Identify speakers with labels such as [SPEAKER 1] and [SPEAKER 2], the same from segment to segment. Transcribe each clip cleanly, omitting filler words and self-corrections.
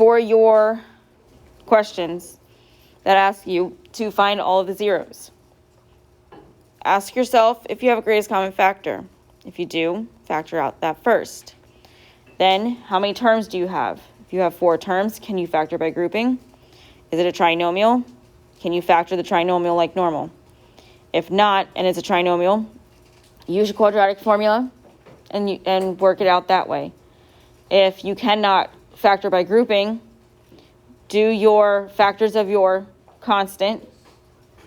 [SPEAKER 1] for your questions that ask you to find all of the zeros. Ask yourself if you have a greatest common factor. If you do, factor out that first. Then, how many terms do you have? If you have 4 terms, can you factor by grouping? Is it a trinomial? Can you factor the trinomial like normal? If not, and it's a trinomial, use your quadratic formula and work it out that way. If you cannot factor by grouping, do your factors of your constant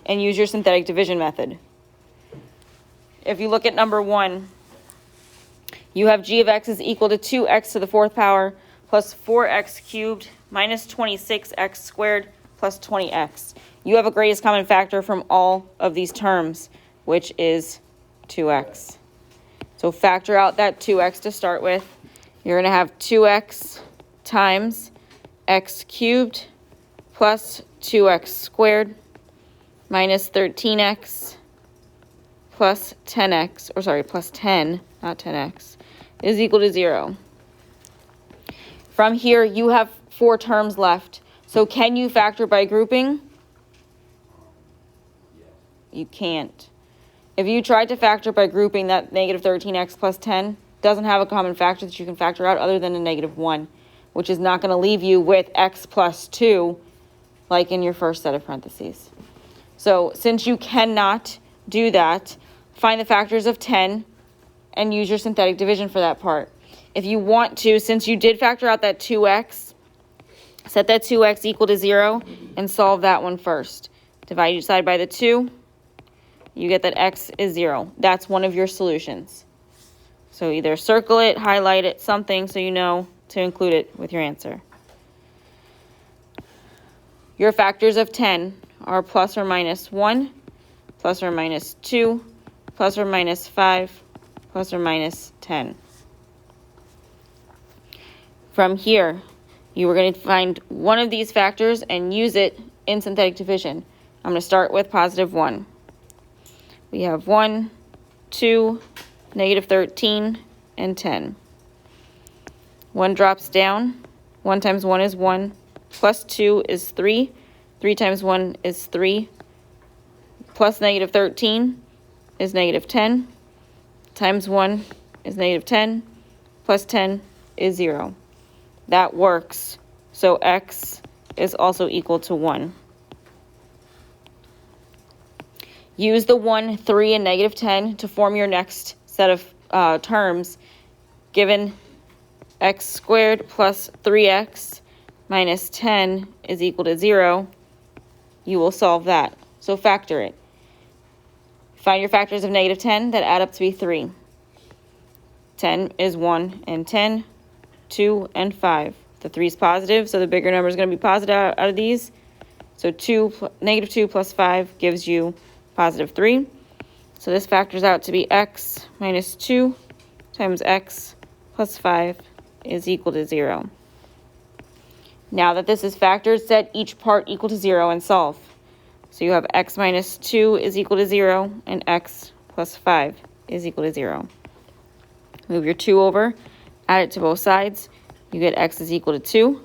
[SPEAKER 1] and use your synthetic division method. If you look at number 1, you have g of x is equal to 2x to the 4th power plus 4x cubed minus 26x squared plus 20x. You have a greatest common factor from all of these terms, which is 2x. So factor out that 2x to start with. You're going to have 2x times x cubed plus 2x squared minus 13x plus 10x, or sorry, plus 10, not 10x, is equal to 0. From here, you have 4 terms left. So can you factor by grouping? You can't. If you tried to factor by grouping, that negative 13x plus 10 doesn't have a common factor that you can factor out other than a negative 1, which is not going to leave you with x plus 2 like in your first set of parentheses. So since you cannot do that, find the factors of 10 and use your synthetic division for that part. If you want to, since you did factor out that 2x, set that 2x equal to 0 and solve that one first. Divide each side by the 2. You get that x is 0. That's one of your solutions. So either circle it, highlight it, something so you know to include it with your answer. Your factors of 10 are plus or minus 1, plus or minus 2, plus or minus 5, plus or minus 10. From here, you are going to find one of these factors and use it in synthetic division. I'm going to start with positive 1. We have 1, 2, negative 13, and 10. 1 drops down. 1 times 1 is 1. Plus 2 is 3. 3 times 1 is 3. Plus negative 13 is negative 10. Times 1 is negative 10. Plus 10 is 0. That works. So x is also equal to 1. Use the 1, 3, and negative 10 to form your next set of terms. Given x squared plus 3x minus 10 is equal to 0, you will solve that. So factor it. Find your factors of negative 10 that add up to be 3. 10 is 1 and 10, 2 and 5. The 3 is positive, so the bigger number is going to be positive out of these. So negative 2 plus 5 gives you positive 3. So this factors out to be x minus 2 times x plus 5 is equal to 0. Now that this is factored, set each part equal to 0 and solve. So you have x minus 2 is equal to 0 and x plus 5 is equal to 0. Move your 2 over, add it to both sides. You get x is equal to 2.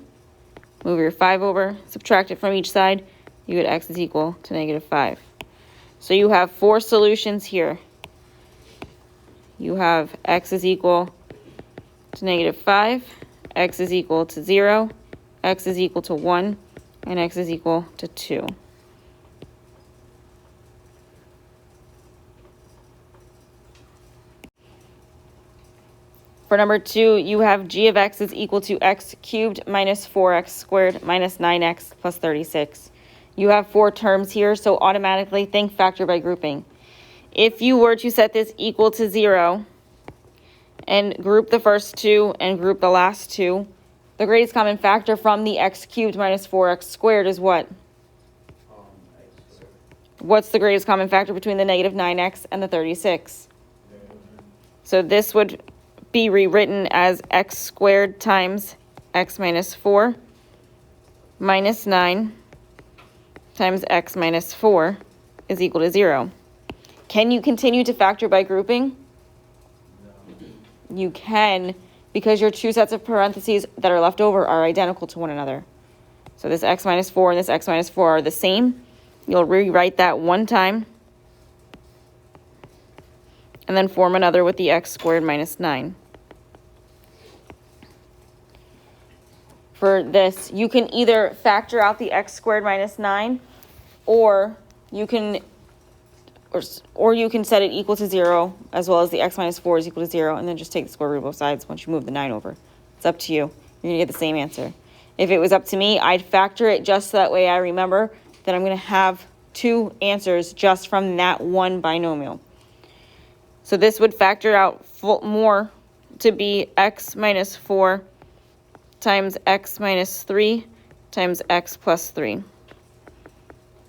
[SPEAKER 1] Move your 5 over, subtract it from each side. You get x is equal to negative 5. So you have 4 solutions here. You have x is equal to negative 5, x is equal to 0, x is equal to 1, and x is equal to 2. For number 2, you have g of x is equal to x cubed minus 4x squared minus 9x plus 36. You have 4 terms here, so automatically think factor by grouping. If you were to set this equal to 0 and group the first 2 and group the last 2, the greatest common factor from the x cubed minus 4x squared is what? What's the greatest common factor between the negative 9x and the 36? So this would be rewritten as x squared times x minus 4 minus 9 times x minus 4 is equal to 0. Can you continue to factor by grouping? You can because your two sets of parentheses that are left over are identical to one another. So this x minus 4 and this x minus 4 are the same. You'll rewrite that one time and then form another with the x squared minus 9. For this, you can either factor out the x squared minus 9, or you can set it equal to 0, as well as the x minus 4 is equal to 0, and then just take the square root of both sides once you move the 9 over. It's up to you. You're going to get the same answer. If it was up to me, I'd factor it just so that way I remember that I'm going to have two answers just from that one binomial. So this would factor out more to be x minus 4 times x minus 3 times x plus 3.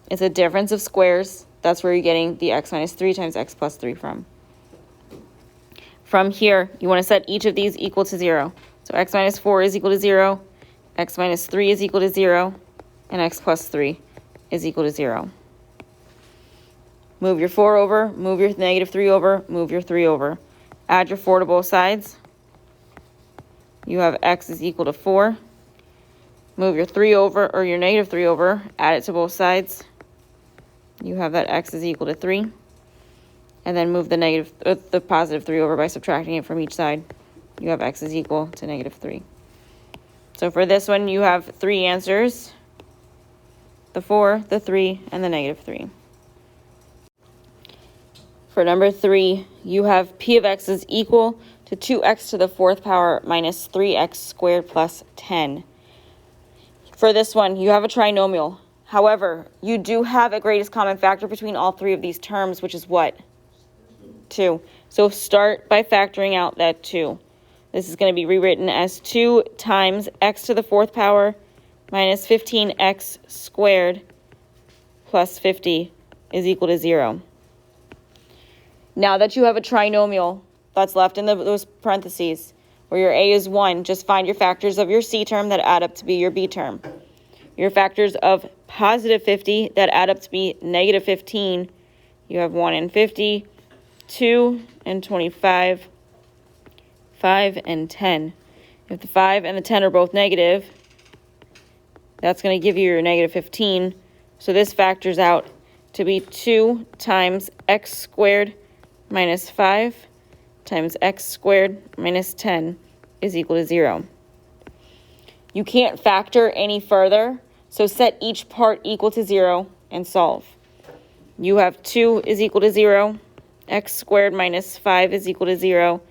[SPEAKER 1] It's a difference of squares. That's where you're getting the x minus 3 times x plus 3 from. From here, you want to set each of these equal to 0. So x minus 4 is equal to 0, x minus 3 is equal to 0, and x plus 3 is equal to 0. Move your 4 over, move your negative 3 over, move your 3 over. Add your 4 to both sides. You have x is equal to 4. Move your 3 over, or your negative 3 over, add it to both sides. You have that x is equal to 3. And then move the positive 3 over by subtracting it from each side. You have x is equal to negative 3. So for this one, you have three answers: the 4, the 3, and the negative 3. For number 3, you have p of x is equal to 2x to the 4th power minus 3x squared plus 10. For this one, you have a trinomial. However, you do have a greatest common factor between all three of these terms, which is what? 2. So start by factoring out that 2. This is going to be rewritten as 2 times x to the 4th power minus 15x squared plus 50 is equal to 0. Now that you have a trinomial that's left in those parentheses, where your a is 1, just find your factors of your c term that add up to be your b term. Your factors of positive 50 that add up to be negative 15, you have 1 and 50, 2 and 25, 5 and 10. If the 5 and the 10 are both negative, that's going to give you your negative 15. So this factors out to be 2 times x squared minus 5 times x squared minus 10 is equal to 0. You can't factor any further, so set each part equal to 0 and solve. You have 2 is equal to 0, x squared minus 5 is equal to 0,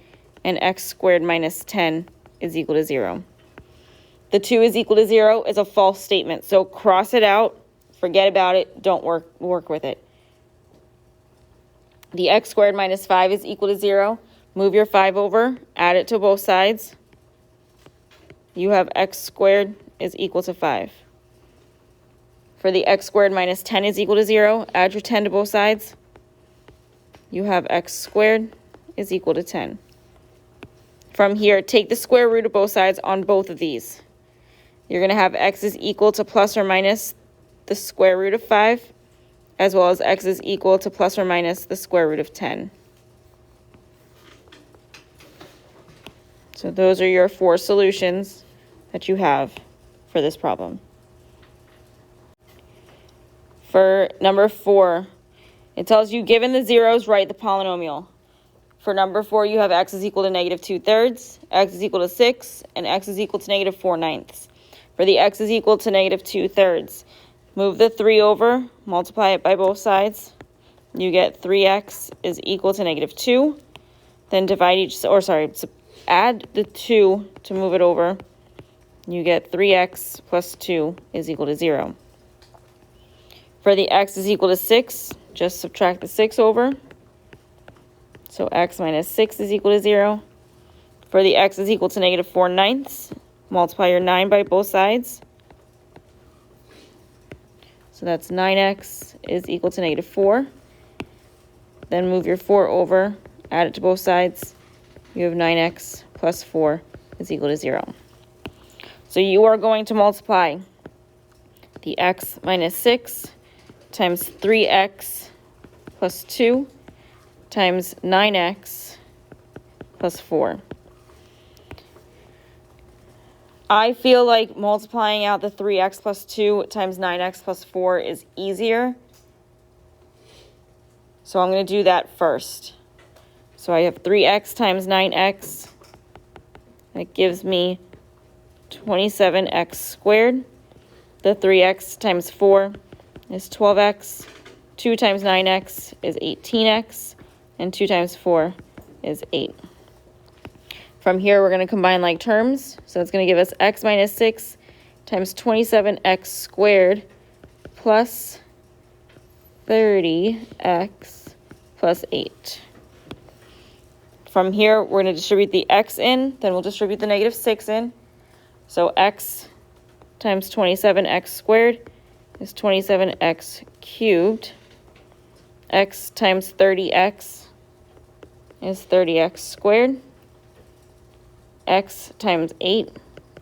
[SPEAKER 1] and x squared minus 10 is equal to 0. The 2 is equal to 0 is a false statement, so cross it out, forget about it, don't work with it. The x squared minus 5 is equal to 0. Move your 5 over, add it to both sides. You have x squared is equal to 5. For the x squared minus 10 is equal to 0, add your 10 to both sides. You have x squared is equal to 10. From here, take the square root of both sides on both of these. You're going to have x is equal to plus or minus the square root of 5, as well as x is equal to plus or minus the square root of 10. So those are your 4 solutions that you have for this problem. For number 4, it tells you, given the zeros, write the polynomial. For number 4, you have x is equal to negative 2/3, x is equal to 6, and x is equal to negative 4/9. For the x is equal to negative 2/3, move the 3 over, multiply it by both sides. You get 3x is equal to negative 2. Then add the 2 to move it over. You get 3x plus 2 is equal to 0. For the x is equal to 6, just subtract the 6 over. So x minus 6 is equal to 0. For the x is equal to negative 4/9, multiply your 9 by both sides. So that's 9x is equal to negative 4. Then move your 4 over, add it to both sides. You have 9x plus 4 is equal to 0. So you are going to multiply the x minus 6 times 3x plus 2 times 9x plus 4. I feel like multiplying out the 3x plus 2 times 9x plus 4 is easier. So I'm going to do that first. So I have 3x times 9x. That gives me 27x squared. The 3x times 4 is 12x. 2 times 9x is 18x. And 2 times 4 is 8. From here, we're going to combine like terms. So it's going to give us x minus 6 times 27x squared plus 30x plus 8. From here, we're going to distribute the x in, then we'll distribute the negative 6 in. So x times 27x squared is 27x cubed. X times 30x is 30x squared. X times 8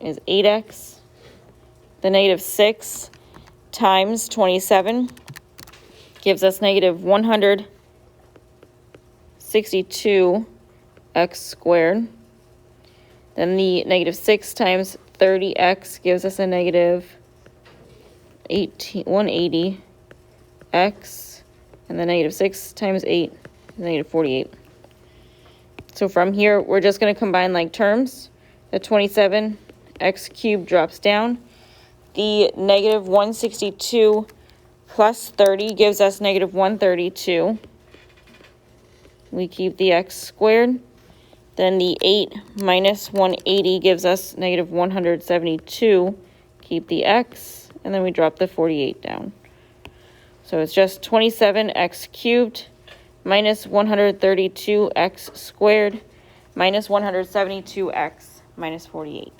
[SPEAKER 1] is 8x. The negative 6 times 27 gives us negative 162x squared. Then the negative 6 times 30x gives us a negative 180x. And the negative 6 times 8 is negative 48. So from here, we're just going to combine like terms. The 27x cubed drops down. The negative 162 plus 30 gives us negative 132. We keep the x squared. Then the 8 minus 180 gives us negative 172. Keep the x. And then we drop the 48 down. So it's just 27x cubed minus 132x squared minus 172x minus 48.